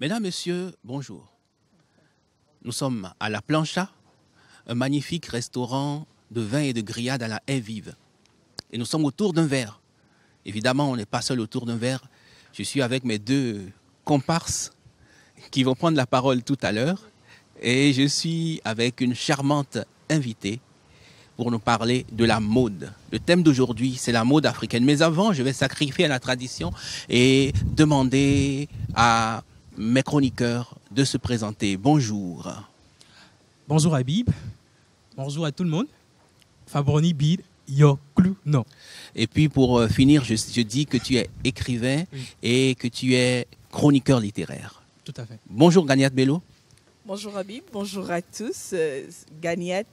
Mesdames, Messieurs, bonjour. Nous sommes à La Plancha, un magnifique restaurant de vin et de grillades à la haie vive. Et nous sommes autour d'un verre. Évidemment, on n'est pas seul autour d'un verre. Je suis avec mes deux comparses qui vont prendre la parole tout à l'heure. Et je suis avec une charmante invitée pour nous parler de la mode. Le thème d'aujourd'hui, c'est la mode africaine. Mais avant, je vais sacrifier à la tradition et demander à mes chroniqueurs de se présenter. Bonjour. Bonjour Habib. Bonjour à tout le monde. Fabroni Bid Yoklu non. Et puis pour finir, je dis que tu es écrivain et que tu es chroniqueur littéraire. Tout à fait. Bonjour Ganiat Bello. Bonjour Habib, bonjour à tous. Ganiat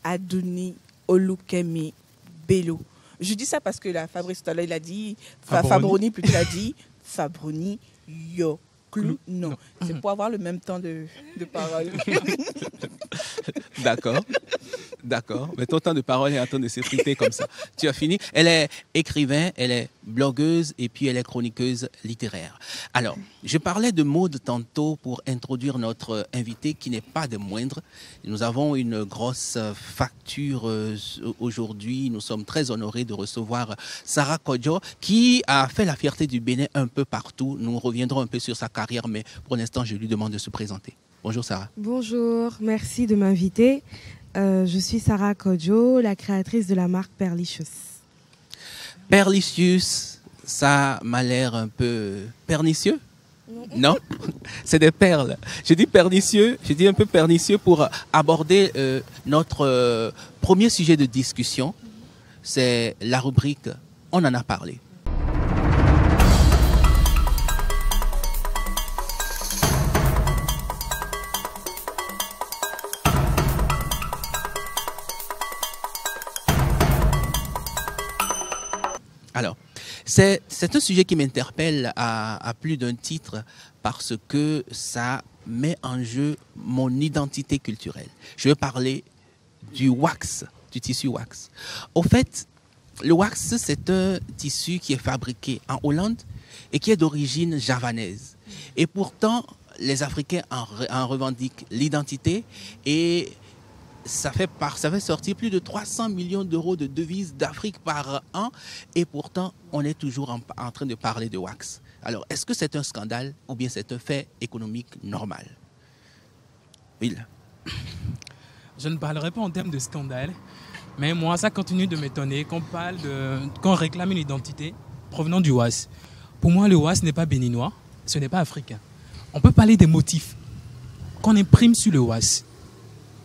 Adouni Olukemi Bello. Je dis ça parce que la Fabrice tout à l'heure, il a dit, Fabroni plutôt, il a dit Fabroni Yoklu non. C'est pour avoir le même temps de parole. D'accord. D'accord. Mais ton temps de parole est en train de s'effriter comme ça. Tu as fini. Elle est écrivain, elle est blogueuse et puis elle est chroniqueuse littéraire. Alors, je parlais de mode tantôt pour introduire notre invité qui n'est pas des moindres. Nous avons une grosse facture aujourd'hui. Nous sommes très honorés de recevoir Sarah Kodjo qui a fait la fierté du Bénin un peu partout. Nous reviendrons un peu sur sa carrière, mais pour l'instant, je lui demande de se présenter. Bonjour Sarah. Bonjour, merci de m'inviter. Je suis Sarah Kodjo, la créatrice de la marque Perlicious. Perlicious, ça m'a l'air un peu pernicieux. Non, c'est des perles. Je dis pernicieux, je dis un peu pernicieux pour aborder notre premier sujet de discussion. C'est la rubrique « On en a parlé ». Alors, c'est un sujet qui m'interpelle à plus d'un titre parce que ça met en jeu mon identité culturelle. Je veux parler du wax, du tissu wax. Au fait, le wax, c'est un tissu qui est fabriqué en Hollande et qui est d'origine javanaise. Et pourtant, les Africains en revendiquent l'identité et ça fait sortir plus de 300 millions d'euros de devises d'Afrique par an et pourtant, on est toujours en train de parler de wax. Alors, est-ce que c'est un scandale ou bien c'est un fait économique normal? Will. Je ne parlerai pas en termes de scandale, mais moi, ça continue de m'étonner qu'on réclame une identité provenant du was. Pour moi, le was n'est pas béninois, ce n'est pas africain. On peut parler des motifs qu'on imprime sur le was.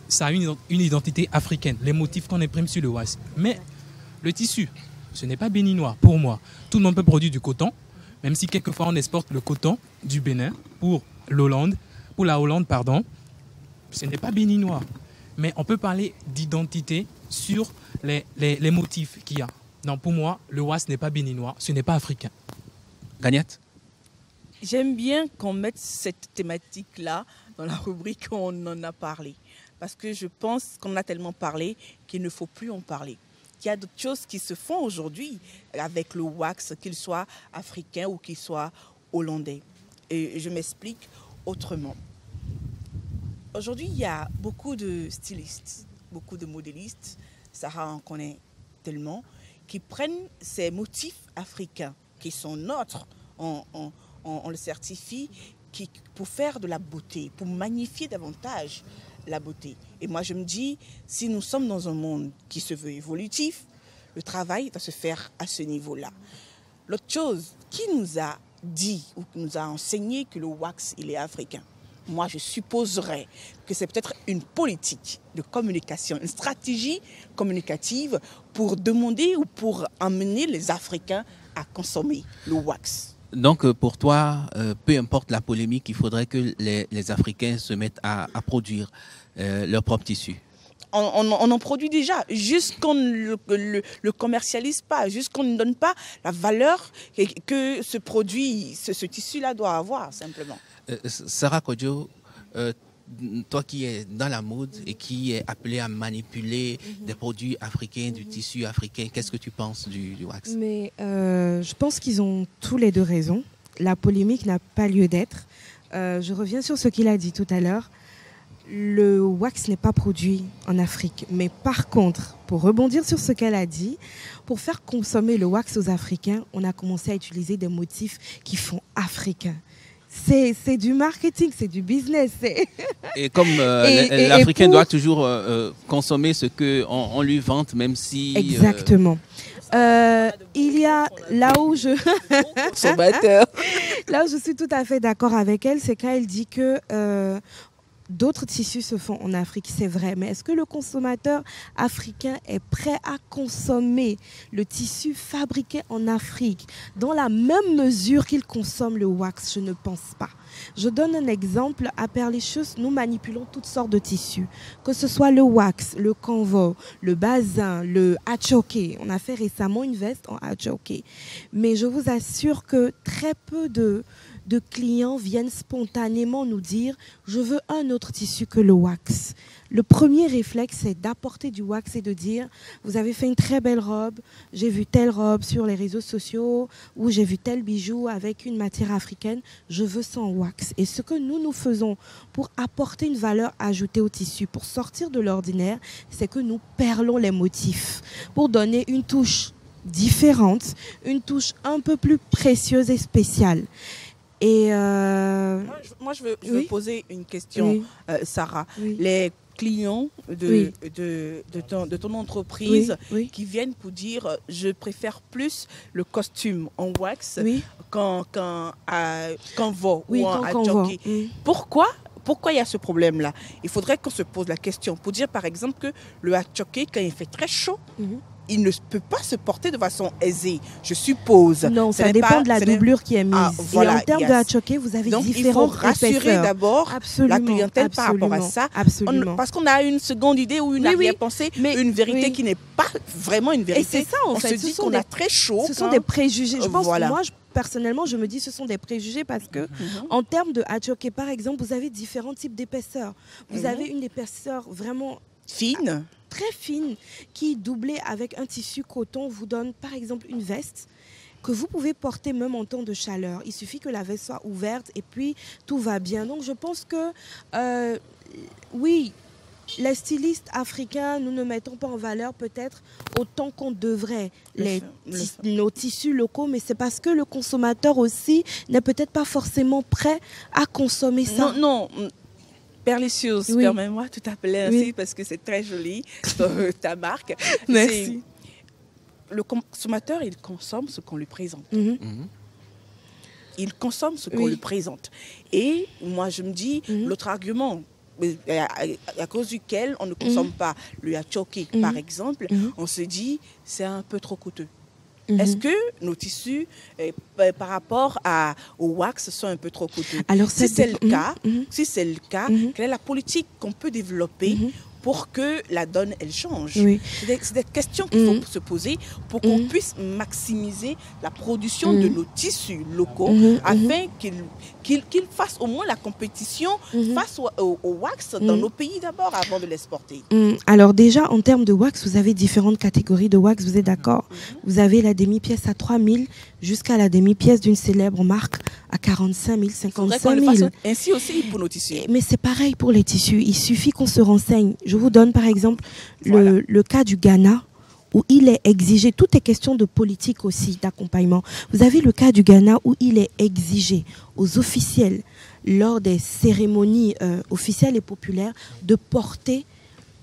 Ça a une identité africaine, les motifs qu'on imprime sur le was. Mais le tissu, ce n'est pas béninois pour moi. Tout le monde peut produire du coton, même si quelquefois on exporte le coton du Bénin pour la Hollande, pardon. Ce n'est pas béninois. Mais on peut parler d'identité sur les motifs qu'il y a. Non, pour moi, le was n'est pas béninois, ce n'est pas africain. Gagnette. J'aime bien qu'on mette cette thématique-là dans la rubrique où on en a parlé. Parce que je pense qu'on a tellement parlé qu'il ne faut plus en parler. Il y a d'autres choses qui se font aujourd'hui avec le wax, qu'il soit africain ou qu'il soit hollandais. Et je m'explique autrement. Aujourd'hui, il y a beaucoup de stylistes, beaucoup de modélistes, Sarah en connaît tellement, qui prennent ces motifs africains qui sont nôtres, on le certifie, pour faire de la beauté, pour magnifier davantage la beauté. Et moi, je me dis, si nous sommes dans un monde qui se veut évolutif, le travail va se faire à ce niveau-là. L'autre chose, qui nous a dit ou qui nous a enseigné que le wax, il est africain? Moi, je supposerais que c'est peut-être une politique de communication, une stratégie communicative pour demander ou pour amener les Africains à consommer le wax. Donc, pour toi, peu importe la polémique, il faudrait que les Africains se mettent à produire leur propre tissu. On en produit déjà, juste qu'on ne le commercialise pas, juste qu'on ne donne pas la valeur que ce produit, ce tissu-là doit avoir, simplement. Sarah Kodjo, toi qui es dans la mode et qui est appelée à manipuler des produits africains, du tissu africain, qu'est-ce que tu penses du wax? Mais je pense qu'ils ont tous les deux raison. La polémique n'a pas lieu d'être. Je reviens sur ce qu'il a dit tout à l'heure. Le wax n'est pas produit en Afrique. Mais par contre, pour rebondir sur ce qu'elle a dit, pour faire consommer le wax aux Africains, on a commencé à utiliser des motifs qui font africains. C'est du marketing, c'est du business. Et comme l'Africain doit toujours consommer ce qu'on lui vante, même si... Exactement. Il y a là où je... Là où je suis tout à fait d'accord avec elle, c'est quand elle dit que... d'autres tissus se font en Afrique, c'est vrai. Mais est-ce que le consommateur africain est prêt à consommer le tissu fabriqué en Afrique dans la même mesure qu'il consomme le wax? Je ne pense pas. Je donne un exemple. À Perlichus, nous manipulons toutes sortes de tissus. Que ce soit le wax, le canvas, le bazin, le achoké. On a fait récemment une veste en achoké. Mais je vous assure que très peu de clients viennent spontanément nous dire « je veux un autre tissu que le wax ». Le premier réflexe, c'est d'apporter du wax et de dire « vous avez fait une très belle robe, j'ai vu telle robe sur les réseaux sociaux ou j'ai vu tel bijou avec une matière africaine, je veux sans wax ». Et ce que nous faisons pour apporter une valeur ajoutée au tissu, pour sortir de l'ordinaire, c'est que nous perlons les motifs pour donner une touche différente, une touche un peu plus précieuse et spéciale. Et moi, je veux poser une question, Sarah. Oui. Les clients de ton entreprise qui viennent pour dire je préfère plus le costume en wax qu'en veau ou en achoké. Pourquoi il y a ce problème-là? Il faudrait qu'on se pose la question pour dire par exemple que le achoké, quand il fait très chaud, il ne peut pas se porter de façon aisée, je suppose. Non, ça dépend de la doublure qui est mise. Voilà, et en termes de achoké, vous avez différentes épaisseurs. Donc, il faut rassurer d'abord la clientèle par rapport à ça. Parce qu'on a une seconde idée ou une arrière-pensée, une vérité qui n'est pas vraiment une vérité. Et c'est ça, en fait. On se dit qu'on a très chaud. Ce sont des préjugés. Je pense que moi, personnellement, je me dis que ce sont des préjugés parce que, en termes de achoké, par exemple, vous avez différents types d'épaisseurs. Vous avez une épaisseur vraiment fine, très fine, qui doublée avec un tissu coton vous donne par exemple une veste que vous pouvez porter même en temps de chaleur. Il suffit que la veste soit ouverte et puis tout va bien. Donc je pense que oui, les stylistes africains, nous ne mettons pas en valeur peut-être autant qu'on devrait nos tissus locaux, mais c'est parce que le consommateur aussi n'est peut-être pas forcément prêt à consommer ça. Non. Perlichus, permets-moi de t'appeler ainsi parce que c'est très joli, ta marque. Merci. Le consommateur, il consomme ce qu'on lui présente. Il consomme ce qu'on lui présente. Et moi, je me dis, l'autre argument, à cause duquel on ne consomme pas le achoké, par exemple, on se dit, c'est un peu trop coûteux. Est-ce que nos tissus, par rapport au wax, sont un peu trop coûteux? Alors, si c'est le cas, quelle est la politique qu'on peut développer pour que la donne, elle change? C'est des questions qu'il faut se poser pour qu'on puisse maximiser la production de nos tissus locaux afin qu'ils fassent au moins la compétition face au wax dans nos pays d'abord avant de l'exporter. Alors déjà, en termes de wax, vous avez différentes catégories de wax, vous êtes d'accord? Vous avez la demi-pièce à 3 000 jusqu'à la demi-pièce d'une célèbre marque à 45 000, 55 000. Ainsi aussi pour nos tissus. Mais c'est pareil pour les tissus. Il suffit qu'on se renseigne. Je vous donne par exemple le cas du Ghana où il est exigé, tout est question de politique aussi, d'accompagnement. Vous avez le cas du Ghana où il est exigé aux officiels lors des cérémonies officielles et populaires de porter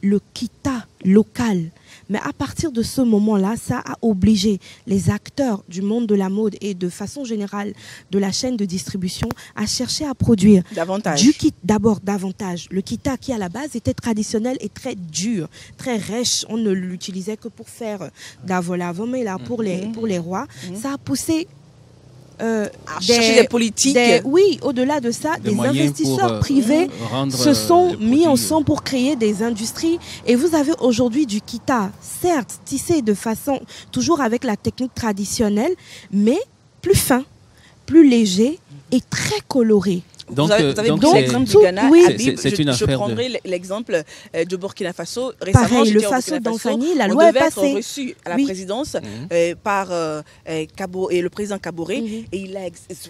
le kita local. Mais à partir de ce moment-là, ça a obligé les acteurs du monde de la mode et de façon générale de la chaîne de distribution à chercher à produire davantage. D'abord davantage. Le kita qui à la base était traditionnel et très dur, très rêche. On ne l'utilisait que pour faire d'avolavant, mais là pour les rois, ça a poussé des politiques. Oui, au-delà de ça, des investisseurs privés se sont mis ensemble pour créer des industries. Et vous avez aujourd'hui du kita, certes, tissé de façon, toujours avec la technique traditionnelle, mais plus fin, plus léger et très coloré. Donc, vous avez donc pris c'est- l'exemple du tout- Ghana. oui. Habib, C'est une je affaire prendrai l'exemple du Burkina Faso. Récemment, Pareil, le j'étais au Faso Burkina Faso. d'Anfani, la On loi est devait être passée. reçu à la Oui. présidence par le président Kaboré. Mhm. Et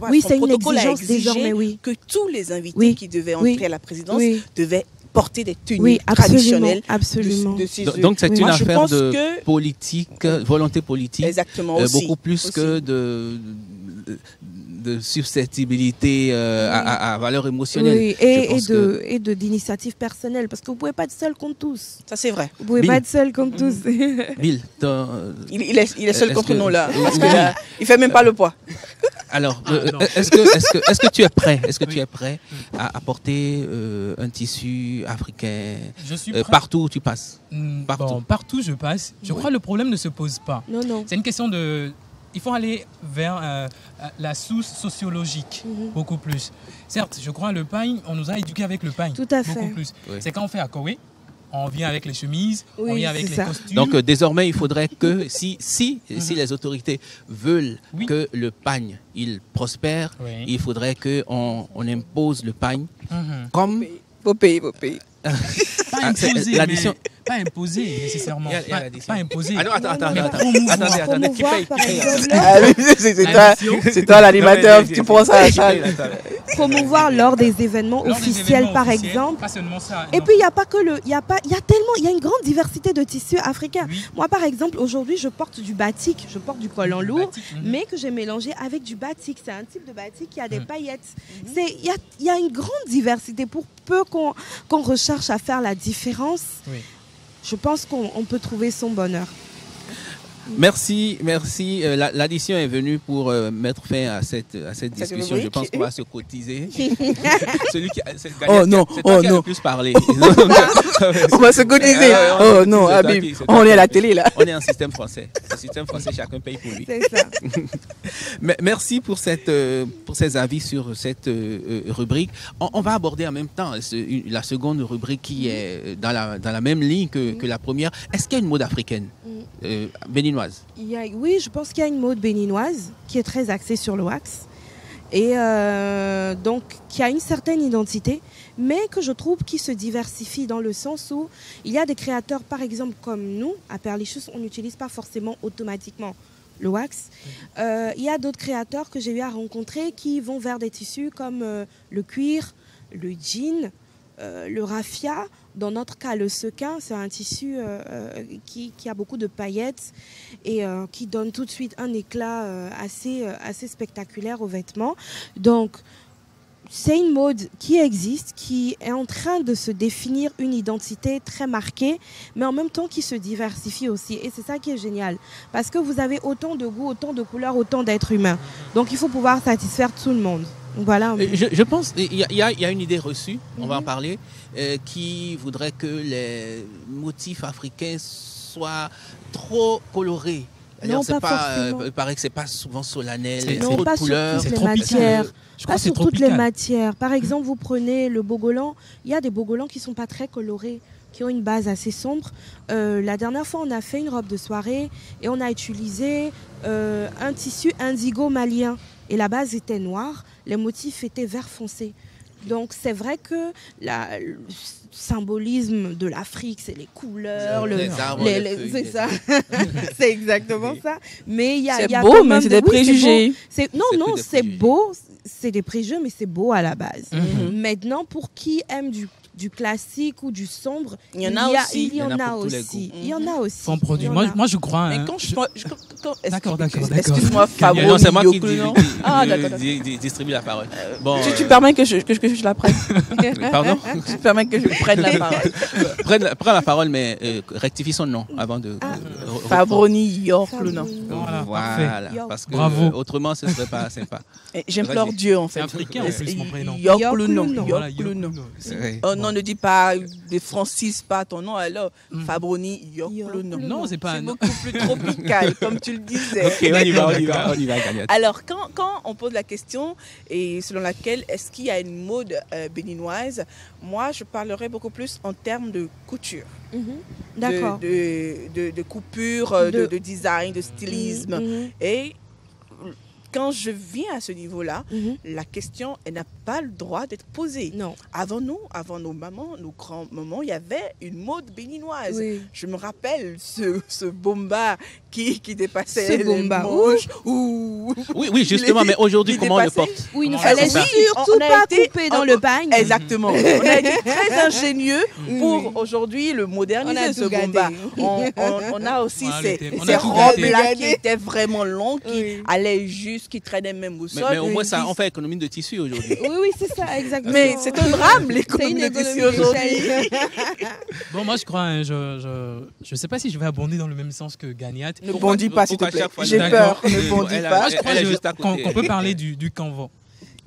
Oui, son c'est une protocole a exigence exigé désormais, oui. que tous les invités Oui. qui devaient Oui. entrer à la présidence Oui. devaient porter des tenues Oui, absolument, traditionnelles absolument. de ces Donc c'est Oui. une Moi, je affaire pense de que- politique, volonté politique, Exactement, aussi. beaucoup plus Aussi. que de susceptibilité à valeur émotionnelle. Oui, Je et pense que- d'initiative personnelle, parce que vous ne pouvez pas être seul contre tous. Ça, c'est vrai. Vous ne pouvez Bill. pas être seul contre tous. Bill, Il est seul Est-ce contre que- nous, là. Parce Oui. qu'il ne fait même pas le poids. alors, non. est-ce que tu es prêt Est-ce que Oui. tu es prêt à apporter un tissu africain Je suis prêt. partout où tu passes? partout. Bon, partout je passe. Je crois que le problème ne se pose pas. Non, non. C'est une question de... Il faut aller vers la source sociologique, Mhm. beaucoup plus. Certes, je crois le pagne, on nous a éduqués avec le pagne. Tout à fait. Beaucoup plus. Oui. C'est quand on fait à Koweït, on vient avec les chemises, on Oui, vient avec c'est les ça. costumes. Donc désormais, il faudrait que si les autorités veulent Oui. que le pagne il prospère, Oui. il faudrait que on impose le pagne Mhm. comme Faut payer, faut payer. Pas c'est imposé, l'addition. pas imposé nécessairement. Il y a Pas, l'addition. pas imposé. Ah non, attends, Mais attends, promouvoir. attendez, qui Promouvoir, paye, par qui paye. exemple, Ah oui, c'est toi l'animateur, tu prends ça à la salle. promouvoir lors des événements Lors des officiels, événements par officiels, exemple. Pas seulement ça. Et non. puis, il n'y a pas que le. Il y a tellement. Il y a une grande diversité de tissus africains. Oui. Moi, par exemple, aujourd'hui, je porte du batik, je porte du col en lourd, Batik, mhm. mais que j'ai mélangé avec du batik. C'est un type de batik qui a des Mhm. paillettes. Il y a une grande diversité. Pour peu qu'on recherche à faire la différence, Oui. je pense qu'on peut trouver son bonheur. Merci. L'addition est venue pour mettre fin à cette discussion. Je rubrique. pense qu'on va se cotiser. Celui qui a, c'est Oh Galia non, c'est toi oh qui a non. le plus parlé. On va se cotiser. Oh non, c'est toi Habib, qui- c'est on toi est qui- à la télé là. On est en système français. Le système français, chacun paye pour lui. C'est ça. Merci pour ces avis sur cette rubrique. On va aborder en même temps la seconde rubrique qui est dans la même ligne que la première. Est-ce qu'il y a une mode africaine béninoise? Oui, je pense qu'il y a une mode béninoise qui est très axée sur le wax et donc qui a une certaine identité, mais que je trouve qui se diversifie dans le sens où il y a des créateurs, par exemple comme nous, à Perlichus, on n'utilise pas forcément automatiquement le wax. Il y a d'autres créateurs que j'ai eu à rencontrer qui vont vers des tissus comme le cuir, le jean, le raffia. Dans notre cas, le sequin, c'est un tissu qui a beaucoup de paillettes et qui donne tout de suite un éclat assez spectaculaire aux vêtements. Donc, c'est une mode qui existe, qui est en train de se définir une identité très marquée, mais en même temps qui se diversifie aussi. Et c'est ça qui est génial. Parce que vous avez autant de goûts, autant de couleurs, autant d'êtres humains. Donc, il faut pouvoir satisfaire tout le monde. Voilà. Je pense qu'il y a une idée reçue, on va en parler, qui voudrait que les motifs africains soient trop colorés. Non, C'est pas forcément. il paraît que c'est pas souvent solennel, C'est- il y a Non, trop pas de sur couleurs. toutes C'est les tropical. matières. Je Pas crois que c'est sur toutes les tropical. matières. Par exemple, vous prenez le bogolan. Il y a des bogolans qui ne sont pas très colorés, qui ont une base assez sombre. La dernière fois, on a fait une robe de soirée et on a utilisé un tissu indigo malien. Et la base était noire, les motifs étaient vert foncé. Donc c'est vrai que le symbolisme de l'Afrique, c'est les couleurs, Les arbres, les- les feuilles, c'est les- ça. C'est exactement ça. Mais il y a, C'est il y a beau, quand mais même c'est des- des oui, c'est beau. préjugés. Non, C'est non, que des c'est préjugés. beau, c'est des préjugés, mais c'est beau à la base. Mhm. Maintenant, pour qui aime du classique ou du sombre, Il y en a aussi. Il y en a pour tous les aussi. goûts. Il y en a aussi. Son produit. Il y en Moi, a. moi, je crois. Mais hein, quand D'accord, d'accord. Excuse-moi, Non, Fabro, c'est moi qui Yoklo, non Ah, d'accord. distribue la parole. Bon, Tu permets que je la prenne. pardon. Tu permets que je prenne la parole. Prends la parole, mais rectifie son nom avant de. Fabroni Yorklo, non. Voilà, Voilà, parfait. parce que Bravo. autrement ce serait pas sympa. J'implore Vas-y. Dieu en fait. C'est africain en plus, mon prénom. Yorklo, non. Yorklo, Voilà, Yorklo, non. Ouais. Oh non, ne dis pas de Francis, pas ton nom alors. Fabroni Yorklo, non. Non, c'est pas. C'est non. beaucoup plus tropical, comme tu le disais. Ok, on y va, Gagnette. Alors, quand on pose la question, et selon laquelle est-ce qu'il y a une mode béninoise, moi, je parlerais beaucoup plus en termes de couture, Mhm. D'accord. de coupure, De- de design, de stylisme. Mhm. Et quand je viens à ce niveau-là, Mhm. la question, elle n'a pas le droit d'être posé. Non. Avant nos mamans, nos grands-mamans, il y avait une mode béninoise. Oui. Je me rappelle ce bomba qui dépassait les bomba. manches. Ouh. Oui, justement, mais aujourd'hui, il comment on le dépassait. porte? Oui, il ne Comment fallait on fait ça? surtout On a pas été- couper dans le bagne. Exactement. On a été très ingénieux pour Oui. aujourd'hui le On moderniser, a ce tout gardé. bomba. On a aussi Voilà, on a ces tout robes-là gardé. qui étaient vraiment longues, qui Oui. allaient juste, qui traînaient même au sol. Mais au moins, Qui- ça, on fait économie de tissu aujourd'hui. Oui, c'est ça, exactement. Mais c'est un drame, C'est l'économie une de économie tissu aujourd'hui. d'échelle. Bon, moi, je crois, hein, je sais pas si je vais abonder dans le même sens que Ganiat. Ne bondis pas, s'il te Pourquoi plaît. chaque fois, J'ai D'accord. peur. Ne bondis Elle a- pas. Moi, je crois elle est que- juste à côté. qu'on peut parler du canevas.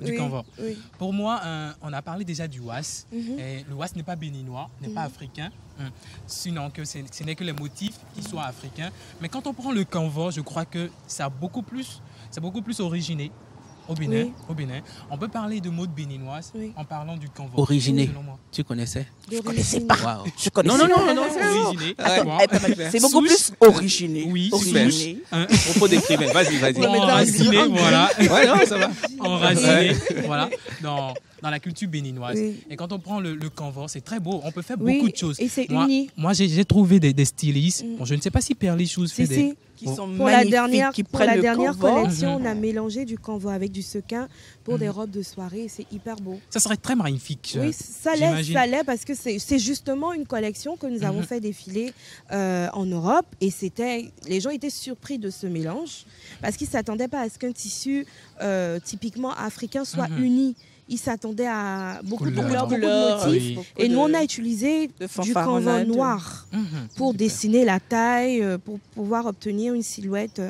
Du Oui, canevas. oui. Pour moi, on a parlé déjà du WAS. Mhm. Et le WAS n'est pas béninois, n'est pas africain. Sinon, que ce n'est que les motifs qui soient africains. Mais quand on prend le canevas, je crois que c'est beaucoup plus originé au Bénin. Oui. Au Bénin. On peut parler de mode béninoise Oui. en parlant du canevas. Originé. Selon moi. Tu connaissais? Je connaissais pas. Waouh. Je connaissais Non, pas. Originé. Attends, Ouais. c'est beaucoup Souche. plus originé. Oui, originé. Un Propos d'écrivain. Vas-y. enraciné, voilà. Ouais, non, ça va. Enraciné, voilà, dans la culture béninoise. Oui. Et quand on prend le canevas, c'est très beau. On peut faire Oui, beaucoup de choses. et c'est Moi, uni. moi j'ai trouvé des stylistes. Mm. Bon, je ne sais pas si Perly Shoes fait Si, des... si. Qui Bon. sont Pour la magnifiques, dernière, qui pour prennent la le dernière canevas. collection, Mhm. on a mélangé du canevas avec du sequin pour des robes de soirée. C'est hyper beau. Ça serait très magnifique. Oui, j'imagine. ça l'est parce que c'est justement une collection que nous avons Mhm. fait défiler en Europe et les gens étaient surpris de ce mélange parce qu'ils ne s'attendaient pas à ce qu'un tissu typiquement africain soit Mhm. uni. Ils s'attendaient à beaucoup de Couleurs. couleurs, beaucoup de motifs. Oui. beaucoup Et nous, de- on a utilisé de du fanfaronnade. canevas noir Mhm. pour Super. dessiner la taille, pour pouvoir obtenir une silhouette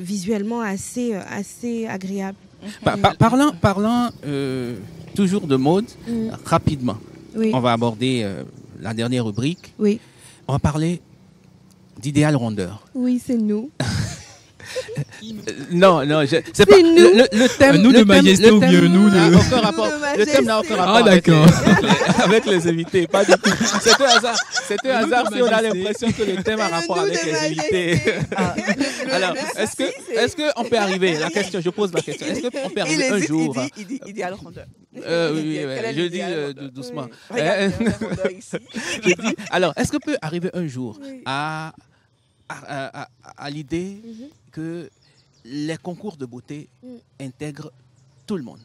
visuellement assez agréable. Parlant toujours de mode, rapidement, Oui, on va aborder la dernière rubrique. oui, On va parler d'idéal rondeur. oui, c'est nous. Non, c'est pas nous. le thème. Nous de majesté ou bien nous de- n'a aucun rapport. Nous de Le thème n'a aucun majesté. rapport. Ah, avec d'accord. avec les invités, pas du tout. C'est un hasard. C'est un Nous de hasard si on a majesté. l'impression que le thème a C'est le rapport nous avec de les majesté. invités. Ah, Alors, est-ce que on peut arriver? La question, je pose la question. Est-ce qu'on peut arriver un jour? Il dit idéal rondeur. Oui, Quel est je dis l'idéal rondeur? doucement. Oui. Regarde, il y a un rondeur ici. Je dis, alors, est-ce qu'on peut arriver un jour Oui. à l'idée Mhm. que les concours de beauté intègrent tout le monde?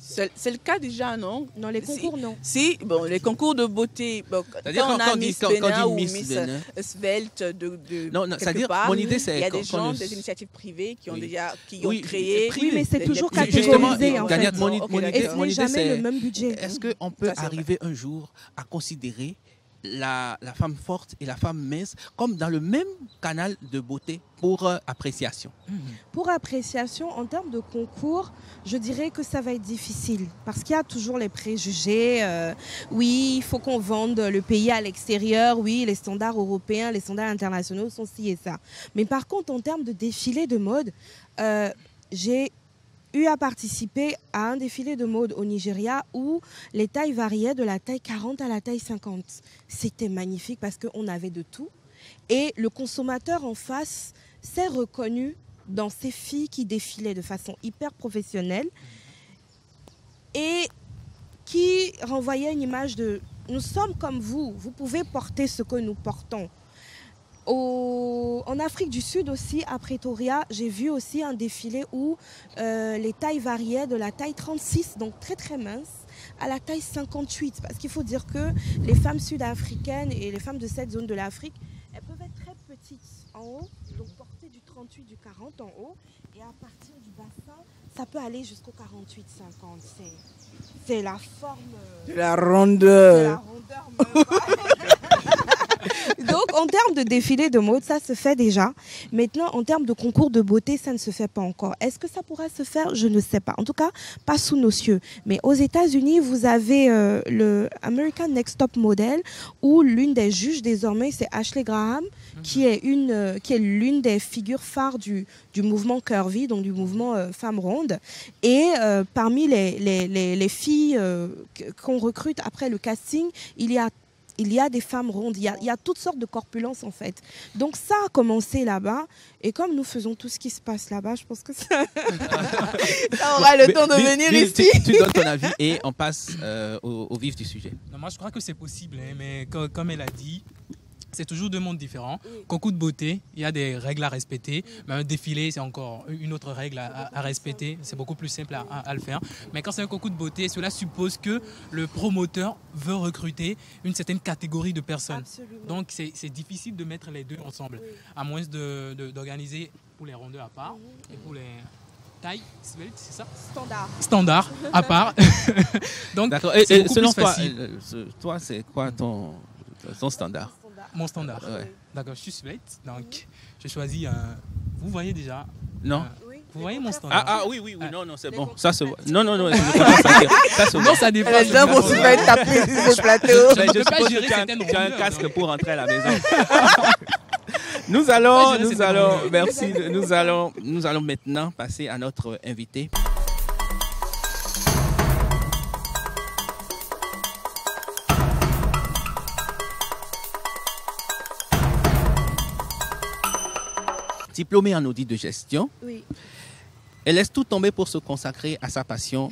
C'est le cas déjà, non? Dans les concours, non. Si, bon, les concours de beauté, bon, C'est-à-dire quand on a Miss Bénin ou Miss Miss Bénin, Svelte de non, quelque c'est-à-dire, part, mon idée, c'est il y a quand- des quand gens, le- des initiatives privées qui ont Oui. déjà qui Oui, ont créé. privé. Oui, mais c'est des- toujours des- Justement, catégorisé en fait. Ganiat, mon Ok, idée, Et ce mon n'est idée, jamais c'est le même budget. est-ce qu'on peut Ça, c'est arriver un jour à considérer la femme forte et la femme mince comme dans le même canal de beauté pour appréciation? Pour appréciation, en termes de concours, je dirais que ça va être difficile parce qu'il y a toujours les préjugés. Oui, il faut qu'on vende le pays à l'extérieur. Oui, les standards européens, les standards internationaux sont ci et ça. Mais par contre, en termes de défilé de mode, j'ai eu à participer à un défilé de mode au Nigeria où les tailles variaient de la taille 40 à la taille 50. C'était magnifique parce qu'on avait de tout. Et le consommateur en face s'est reconnu dans ces filles qui défilaient de façon hyper professionnelle et qui renvoyaient une image de « nous sommes comme vous pouvez porter ce que nous portons ». En Afrique du Sud aussi, à Pretoria, j'ai vu aussi un défilé où les tailles variaient de la taille 36, donc très très mince, à la taille 58. Parce qu'il faut dire que les femmes sud-africaines et les femmes de cette zone de l'Afrique, elles peuvent être très petites en haut, donc porter du 38, du 40 en haut, et à partir du bassin, ça peut aller jusqu'au 48-50. C'est la forme... De la de la rondeur. rondeur même. Donc, en termes de défilé de mode, ça se fait déjà. Maintenant, en termes de concours de beauté, ça ne se fait pas encore. Est-ce que ça pourra se faire? Je ne sais pas. En tout cas, pas sous nos cieux. Mais aux États-Unis, vous avez le American Next Top Model, où l'une des juges désormais, c'est Ashley Graham, qui est l'une des figures phares du mouvement curvy, donc du mouvement femmes rondes. Et parmi les filles qu'on recrute après le casting, il y a il y a des femmes rondes, il y a toutes sortes de corpulences en fait. Donc ça a commencé là-bas. Et comme nous faisons tout ce qui se passe là-bas, je pense que ça, ça aura le temps de venir ici. Tu donnes ton avis et on passe au vif du sujet. Non, moi, je crois que c'est possible, hein, mais comme elle a dit, c'est toujours deux mondes différents. Concours de beauté, il y a des règles à respecter. Mais un défilé, c'est encore une autre règle à respecter. C'est beaucoup plus simple à le faire. Mais quand c'est un concours de beauté, cela suppose que le promoteur veut recruter une certaine catégorie de personnes. Absolument. Donc, c'est difficile de mettre les deux ensemble, à moins d'organiser pour les rondeurs à part et pour les tailles, c'est ça? Standard, à part. Donc, d'accord. c'est Et beaucoup selon plus toi, facile. toi, c'est quoi ton standard? Mon standard. Ouais. D'accord, je suis Svelte, donc j'ai choisi vous voyez déjà. Non. Vous voyez mon standard. Oui, non, c'est bon. Ça se voit. Non, ça se voit. Non, ça dépend. Les hommes aussi vont être tapés sur ce plateau. Mais je peux pas suppose gérer que certaines tu as un rondeurs, casque donc. pour rentrer à la maison. Nous allons maintenant passer à notre invité. Diplômée en audit de gestion, Oui, elle laisse tout tomber pour se consacrer à sa passion,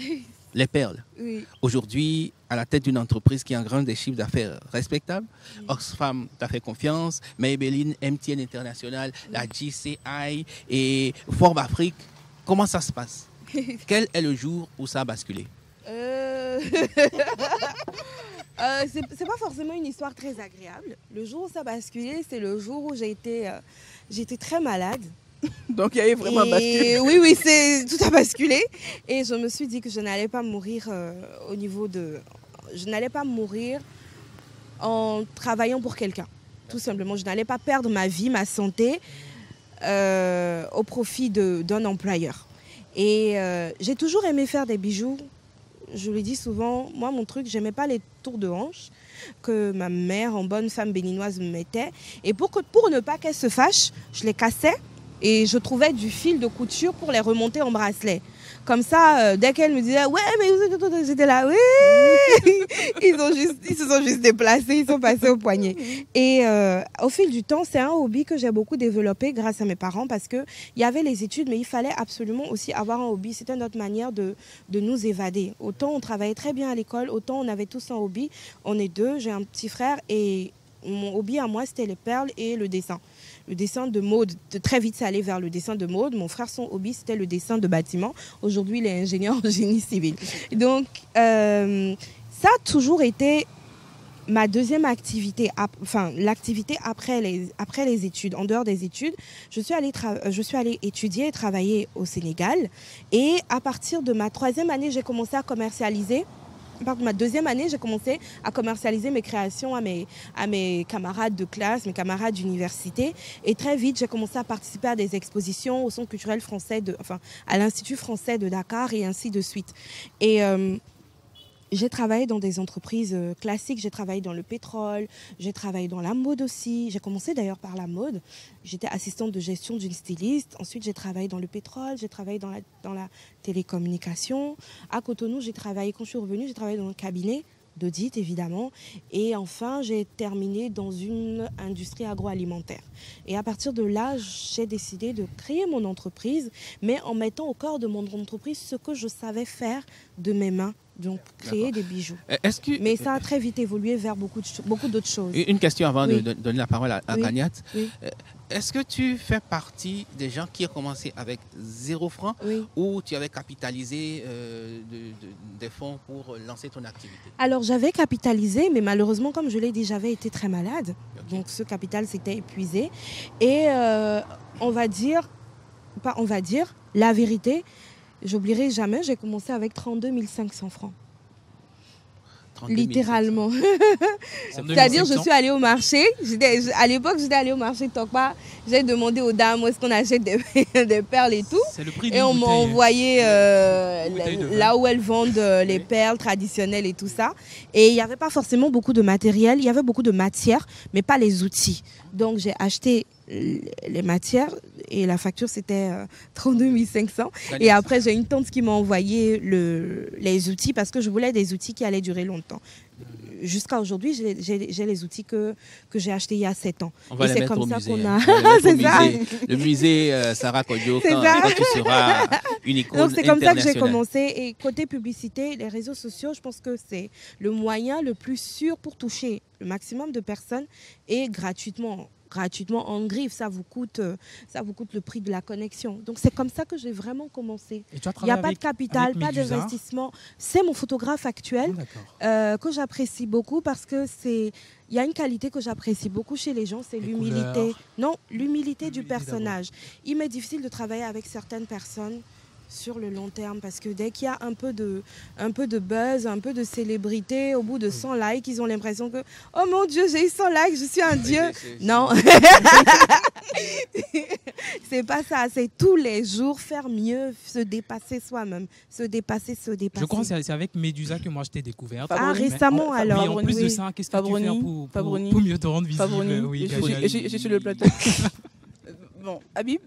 les perles. oui. Aujourd'hui, à la tête d'une entreprise qui engrange des chiffres d'affaires respectables, Oxfam t'a fait confiance, Maybelline, MTN International, la GCI et Forbes Afrique. Comment ça se passe? Quel est le jour où ça a basculé? C'est pas forcément une histoire très agréable. Le jour où ça a basculé, c'est le jour où j'étais très malade. Donc il y avait vraiment un bascule. Oui, tout a basculé. Et je me suis dit que je n'allais pas mourir je n'allais pas mourir en travaillant pour quelqu'un. Tout simplement, je n'allais pas perdre ma vie, ma santé au profit d'un employeur. Et j'ai toujours aimé faire des bijoux. Je le dis souvent, moi mon truc, j'aimais pas les tours de hanche que ma mère en bonne femme béninoise me mettait. Et pour ne pas qu'elle se fâche, je les cassais et je trouvais du fil de couture pour les remonter en bracelet. Comme ça, dès qu'elle me disait « Ouais, mais j'étais là, oui !» Ils se sont juste déplacés, ils sont passés au poignet. Et au fil du temps, c'est un hobby que j'ai beaucoup développé grâce à mes parents parce qu'il y avait les études, mais il fallait absolument aussi avoir un hobby. C'était notre manière de nous évader. Autant on travaillait très bien à l'école, autant on avait tous un hobby. On est deux, j'ai un petit frère et mon hobby à moi, c'était les perles et le dessin. Le dessin de mode, très vite, c'est allé vers le dessin de mode. Mon frère, son hobby, c'était le dessin de bâtiment. Aujourd'hui, il est ingénieur en génie civil. Donc, ça a toujours été ma deuxième activité, enfin, l'activité après les études. En dehors des études, je suis allée étudier et travailler au Sénégal. Et à partir de ma troisième année, j'ai commencé à commercialiser. À partir de ma deuxième année, j'ai commencé à commercialiser mes créations à mes camarades de classe, mes camarades d'université. Et très vite, j'ai commencé à participer à des expositions au Centre culturel français, à l'Institut français de Dakar et ainsi de suite. Et j'ai travaillé dans des entreprises classiques, j'ai travaillé dans le pétrole, j'ai travaillé dans la mode aussi. J'ai commencé d'ailleurs par la mode. J'étais assistante de gestion d'une styliste. Ensuite, j'ai travaillé dans le pétrole, j'ai travaillé dans la télécommunication. À Cotonou, quand je suis revenue, j'ai travaillé dans le cabinet d'audit, évidemment. Et enfin, j'ai terminé dans une industrie agroalimentaire. Et à partir de là, j'ai décidé de créer mon entreprise, mais en mettant au cœur de mon entreprise ce que je savais faire de mes mains. Donc, créer des bijoux. Mais ça a très vite évolué vers beaucoup d'autres choses. Une question avant de donner la parole à Ganiat. Oui. Est-ce que tu fais partie des gens qui ont commencé avec 0 francs ou tu avais capitalisé des fonds pour lancer ton activité? Alors, j'avais capitalisé, mais malheureusement, comme je l'ai dit, j'avais été très malade. Okay. Donc, ce capital s'était épuisé. Et la vérité, j'oublierai jamais, j'ai commencé avec 32 500 francs. Littéralement. C'est-à-dire, je suis allée au marché. À l'époque, j'étais allée au marché de Tokpa. J'ai demandé aux dames où est-ce qu'on achète des perles et tout. C'est le prix et on m'a envoyé là où elles vendent les perles traditionnelles et tout ça. Et il n'y avait pas forcément beaucoup de matériel. Il y avait beaucoup de matières, mais pas les outils. Donc, j'ai acheté les matières et la facture, c'était 32 500. Et après, j'ai une tante qui m'a envoyé les outils parce que je voulais des outils qui allaient durer longtemps. jusqu'à aujourd'hui, j'ai les outils que j'ai achetés il y a 7 ans. On va Et les c'est mettre comme au ça musée. qu'on hein. a... On va les C'est mettre ça. au musée. Le musée Sarah Kodjo, C'est quand ça. tu seras une icône Donc c'est comme ça que j'ai internationale. commencé. Et côté publicité, les réseaux sociaux, je pense que c'est le moyen le plus sûr pour toucher le maximum de personnes et gratuitement en griffe. Ça vous coûte le prix de la connexion. Donc c'est comme ça que j'ai vraiment commencé. Et tu as Il n'y a travaillé pas de capital, avec pas Medusa. d'investissement. C'est mon photographe actuel. D'accord. Que j'apprécie beaucoup parce que il y a une qualité que j'apprécie beaucoup chez les gens, c'est Les l'humilité. couleurs. Non, l'humilité du L'humilité personnage. Il m'est difficile de travailler avec certaines personnes sur le long terme parce que dès qu'il y a un peu de buzz, un peu de célébrité, au bout de 100 likes, ils ont l'impression que oh mon Dieu, j'ai eu 100 likes, je suis un dieu. Non. C'est pas ça, c'est tous les jours faire mieux, se dépasser soi-même, se dépasser. Je crois que c'est avec Medusa que moi je t'ai découverte. Ah, Fabroni. récemment Oui, alors. en plus de Oui. ça, qu'est-ce que tu Fabroni, fais Fabroni. pour mieux te rendre visible? Fabroni, Oui, je suis sur le plateau. Bon, Habib,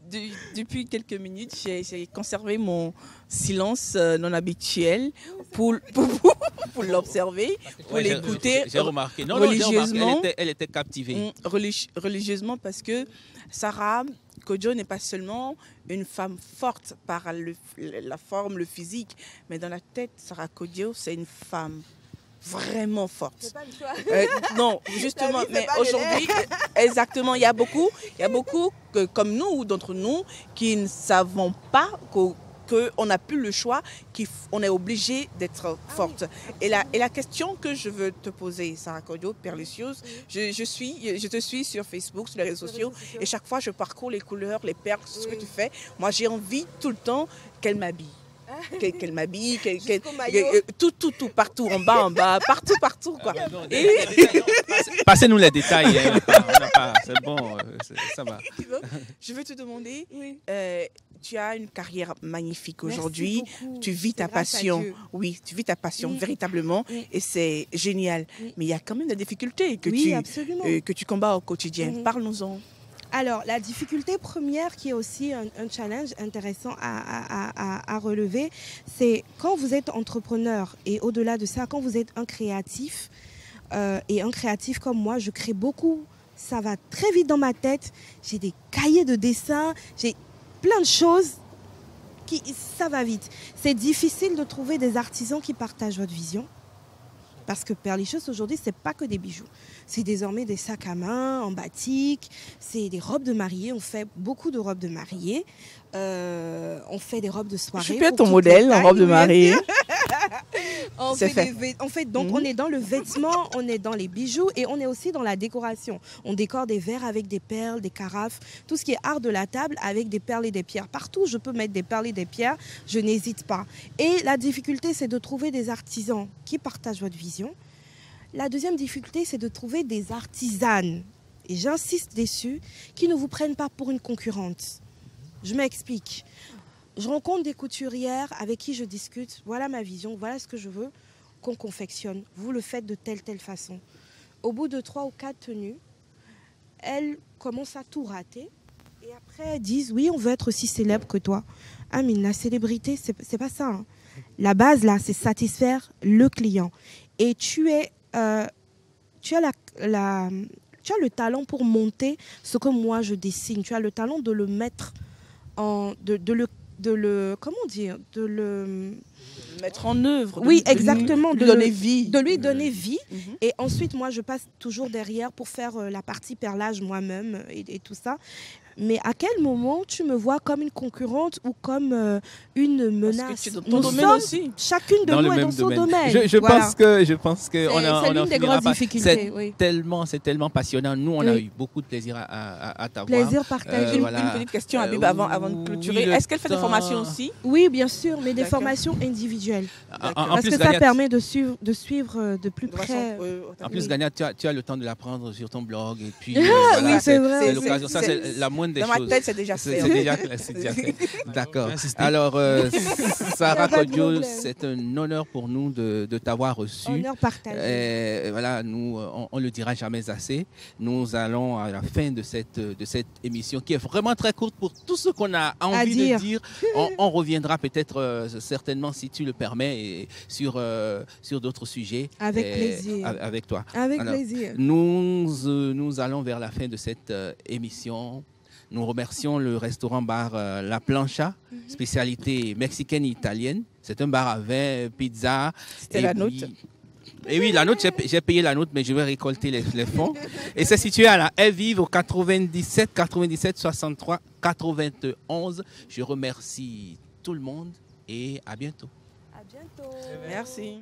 depuis quelques minutes, j'ai conservé mon silence non habituel pour l'observer, pour Ouais, l'écouter j'ai remarqué. Non, religieusement. Elle était captivée. Religieusement, parce que Sarah Kodjo n'est pas seulement une femme forte par la forme, le physique, mais dans la tête, Sarah Kodjo, c'est une femme vraiment forte. Non, justement, mais aujourd'hui, exactement, il y a beaucoup comme nous, d'entre nous, qui ne savons pas qu'on n'a plus le choix, qu'on est obligé d'être forte. Et la question que je veux te poser, Sarah Kodjo, Perlicieuse, je te suis sur Facebook, sur les réseaux sociaux, et chaque fois je parcours les couleurs, les perles, ce que tu fais. Moi, j'ai envie tout le temps qu'elle m'habille. Qu'elle m'habille, tout, partout, en bas, partout, quoi. Passez-nous les détails. C'est bon, ça va. Je veux te demander, Oui. tu as une carrière magnifique Merci aujourd'hui. beaucoup. Tu vis C'est ta grâce à passion. Dieu. Oui, tu vis ta passion Oui. véritablement, Oui. et c'est génial. Oui. Mais il y a quand même des difficultés Oui, absolument. que tu combats au quotidien. Mhm. Parlons-en. Alors, la difficulté première qui est aussi un challenge intéressant à relever, c'est quand vous êtes entrepreneur et au-delà de ça, quand vous êtes un créatif, et un créatif comme moi, je crée beaucoup, ça va très vite dans ma tête, j'ai des cahiers de dessin, j'ai plein de choses, ça va vite. C'est difficile de trouver des artisans qui partagent votre vision. Parce que Perlicieuse aujourd'hui, c'est pas que des bijoux. C'est désormais des sacs à main en batik, c'est des robes de mariée. On fait beaucoup de robes de mariée. On fait des robes de soirée. Je suis bien pour ton toutes modèle les en tailles, robe de oui. mariée. C'est fait. Donc, Mhm. on est dans le vêtement, on est dans les bijoux et on est aussi dans la décoration. On décore des verres avec des perles, des carafes, tout ce qui est art de la table avec des perles et des pierres. Partout, je peux mettre des perles et des pierres, je n'hésite pas. Et la difficulté, c'est de trouver des artisans qui partagent votre vision. La deuxième difficulté, c'est de trouver des artisanes, et j'insiste dessus, qui ne vous prennent pas pour une concurrente. Je m'explique. Je rencontre des couturières avec qui je discute. Voilà ma vision, voilà ce que je veux qu'on confectionne. Vous le faites de telle façon. Au bout de 3 ou 4 tenues, elles commencent à tout rater. Et après, elles disent, oui, on veut être aussi célèbre que toi. Ah, mais la célébrité, c'est pas ça. Hein. La base, là, c'est satisfaire le client. Et tu as le talent pour monter ce que moi je dessine. Tu as le talent de le mettre comment dire, de le Mettre en œuvre. Oui, exactement. De lui donner vie. De lui donner vie. Mhm. Et ensuite, moi, je passe toujours derrière pour faire la partie perlage moi-même et tout ça. Mais à quel moment tu me vois comme une concurrente ou comme une menace? Parce que tu es dans ton domaine sommes aussi. chacune de Dans nous le est même dans son domaine. domaine. Je Voilà. pense que on C'est l'une des grosses difficultés. Oui. c'est tellement passionnant. Nous, on a Oui. eu beaucoup de plaisir à t'avoir. Plaisir partagé. Une voilà. petite question, Habib, avant de clôturer. oui, Est-ce qu'elle fait des temps- formations aussi? Oui, bien sûr, mais des D'accord. formations individuelles. En Parce plus, que ça Gania, permet de suivre de plus De façon, près. En plus, Oui. Gania, tu as le temps de l'apprendre sur ton blog. Et puis, Oui, c'est vrai. C'est l'occasion. Ça, c'est- c'est la moindre moindre des Dans choses. ma tête, c'est déjà fait. C'est déjà fait. C'est déjà fait. D'accord. Je vais assister. Alors, Sarah Y a pas de Kodjo, problème. c'est un honneur pour nous de t'avoir reçu. Honneur partagé. Voilà, nous, on le dira jamais assez. Nous allons à la fin de cette émission qui est vraiment très courte pour tout ce qu'on a envie de dire. On reviendra peut-être certainement, si tu le permets, et sur d'autres sujets. Avec plaisir. Avec toi. Avec Alors, plaisir. nous allons vers la fin de cette émission. Nous remercions le restaurant-bar La Plancha, spécialité mexicaine et italienne. C'est un bar à vin, pizza. C'était la nôtre. Et oui, la nôtre, j'ai payé la nôtre, mais je vais récolter les fonds. Et c'est situé à la Haie Vive au 97 63 91. Je remercie tout le monde et à bientôt. À bientôt. Merci.